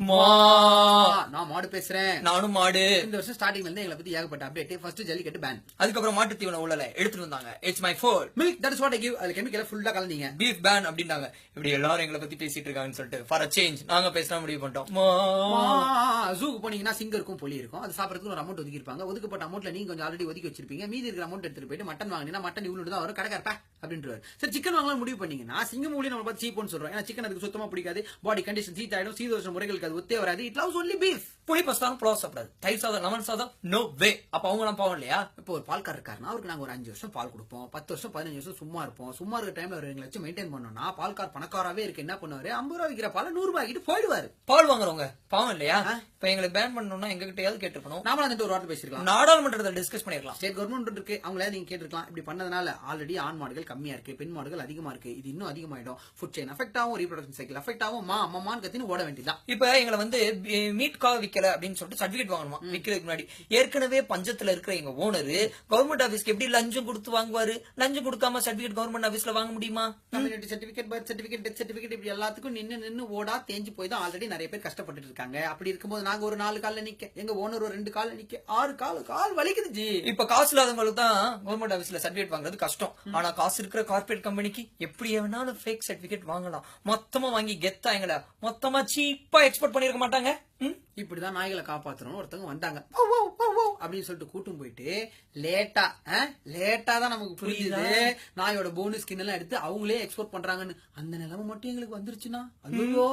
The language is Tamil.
நான் மாடு பேசுறேன். நானும் மாடு. இந்த வருஷம் ஸ்டார்டிங்ல இருந்து எங்களை பத்தி ஏகப்பட்ட அப்டேட். ஃபர்ஸ்ட் ஜல்லிக்கட்டு பேன், அதுக்கப்புறம் மாட்டு தீவனம் உள்ளல எடுத்துட்டு வந்தாங்க. It's my four milk that is what I give. அதுல கெமிக்கல் ஃபுல்லா கலந்தீங்க. பீஃப் பேன் அப்படின்னாங்க. இப்படி எல்லாரும் எங்களை பத்தி பேசிட்டு இருக்காங்கன்னு சொல்லிட்டு ஃபார் அ சேஞ்ச் நாங்க பேசலாம் முடிவு பண்ணிட்டோம். ஜூக்கு போனீங்கன்னா சிங்கம் இருக்கும், புலி இருக்கும். அது சாப்பிடறதுக்கு ஒரு அமௌண்ட் ஒதுக்கி இருப்பாங்க. ஒதுக்கப்பட்ட அமௌண்ட்ல நீங்க கொஞ்சம் ஆல்ரெடி ஒதுக்கி வச்சிருப்பீங்க. மீதி இருக்கிற அமௌண்ட் எடுத்துட்டு போயிட்டு மட்டன் வாங்கினா மட்டன் இவ்வளவு தான் வரும், கடைக்காரப்பா அப்படின்றாரு. சரி சிக்கன் வாங்கலாம் முடிவு பண்ணீங்கன்னா சிங்கம் மூலியம் நம்ம பார்த்து சீப்போன்னு சொல்றோம். ஏன்னா சிக்கன் அதுக்கு சுத்தமா பிடிக்காது. பாடி கண்டிஷன் ஹீட் ஆயிடும். சீதோஷ முறைகளுக்கு அது ஒத்தே வராது. It loves only beef. புளி பஸ்தாலும் புலாவ் சாப்பிடாது. தயிர் சாதம், லெமன் சாதம் நோ வே. அப்ப அவங்க எல்லாம் பாவம் இல்லையா? இப்போ ஒரு பால்கார் இருக்காருன்னா அவருக்கு நாங்க ஒரு 5 வருஷம் பால் கொடுப்போம், 10 வருஷம் 15 வருஷம் சும்மா இருப்போம். சும்மா இருக்கிற டைம்ல அவர் எங்களை வச்சு மெயின்டைன் பண்ணோம்னா பால்கார் பணக்காராவே இருக்கு. என்ன பண்ணுவாரு, 50 ரூபாய் விற்கிற பால் 100 ரூபாய் ஆகிட்டு போயிடுவாரு. பால் வாங்குறவங்க பாவம் இல்லையா? இப்ப எங்களை பேன் பண்ணணும்னா எங்க கிட்டயாவது கேட்டுருக்கணும். நாம அந்த ஒரு வார்த்தை பேசிருக்கலாம். நாடாளுமன்றத்தை டிஸ்கஸ் பண்ணிருக்கலாம். ஸ்டேட் கவர்மெண்ட் இருக்கு, அவங்கள நீங்க கேட்டிருக்கலாம். இப்படி பண்ணதுனால ஆல்ரெடி ஆண் மாடுகள் கம்மியா இருக்கு, பெண் மாடுகள் அதிகமா இருக்கு. இது இன்னும் அதிகமாயிடும். ஃபுட் செயின் அஃபெக்ட் ஆகும், ரீப்ரொடக்ஷன் சைக்கிள் அஃபெக்ட் ஆகும். அம்மான்னு கத்தின்னு ஓட வேண்டியதான். இப்ப எங்களை வந்து மீட்காக விக்கல அப்படின்னு சொல்லிட்டு சர்டிபிகேட் வாங்கணுமா? விக்கிறதுக்கு முன்னாடி ஏற்கனவே பஞ்சத்துல இருக்கிற எங்க ஓனரு கவர்மெண்ட் ஆபீஸ்க்கு எப்படி லஞ்சம் கொடுத்து வாங்குவாரு? லஞ்சம் கொடுக்காம சர்டிபிகேட் கவர்மெண்ட் ஆபீஸ்ல வாங்க முடியுமா? Community certificate, birth certificate, death certificate இப்படி எல்லாத்துக்கும் நின்னு ஓடா தேஞ்சு போய் தான் ஆல்ரெடி நிறைய பேர் கஷ்டப்பட்டு இருக்காங்க. அப்படி இருக்கும்போது நாங்க ஒரு 4 கால்ல நிக்க, எங்க ஓனர் ஒரு 2 கால்ல நிக்க, 6 கால் வலிக்குது. இப்ப காசு இல்லாதவங்களுக்கு தான் கவர்மெண்ட் ஆபீஸ்ல சர்டிபிகேட் வாங்குறது கஷ்டம். ஆனா காசு இருக்கிற கார்பரேட் கம்பெனிக்கு எப்படி வேணாலும் ஃபேக் சர்டிபிகேட் வாங்கலாம். மொத்தமா வாங்கி கெத்தா எங்களை மொத்தமா சீப்பா எக்ஸ்போர்ட் பண்ணிருக்க மாட்டாங்க. இப்படிதான் நாய்களை காப்பாற்றணும் ஒருத்தவங்க வந்தாங்க அப்படின்னு சொல்லிட்டு கூட்டும் போயிட்டு லேட்டா தான் நமக்கு புரியுது நாயோட போனஸ் ஸ்கின் எல்லாம் எடுத்து அவங்களே எக்ஸ்போர்ட் பண்றாங்கன்னு. அந்த நிலைமை மட்டும் எங்களுக்கு வந்துருச்சுன்னா ஐயோ